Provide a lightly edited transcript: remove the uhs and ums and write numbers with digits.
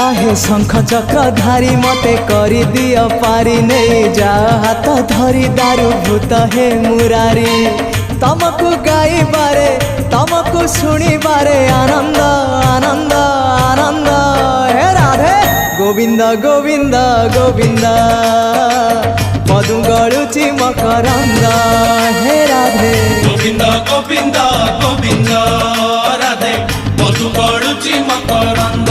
आहे शंख चक्र धारी मते करी दियो पारी नहीं जा हाथ धरी दारू भूत हे मुरारी तमको गाइबारे तमको शुणिबारे आनंद आनंद आनंद हे राधे गोविंद गोविंद गोविंद मधु गलुची मकरंद हे राधे गोविंद गोविंद गोविंद राधे मधु गलुची मकरंद।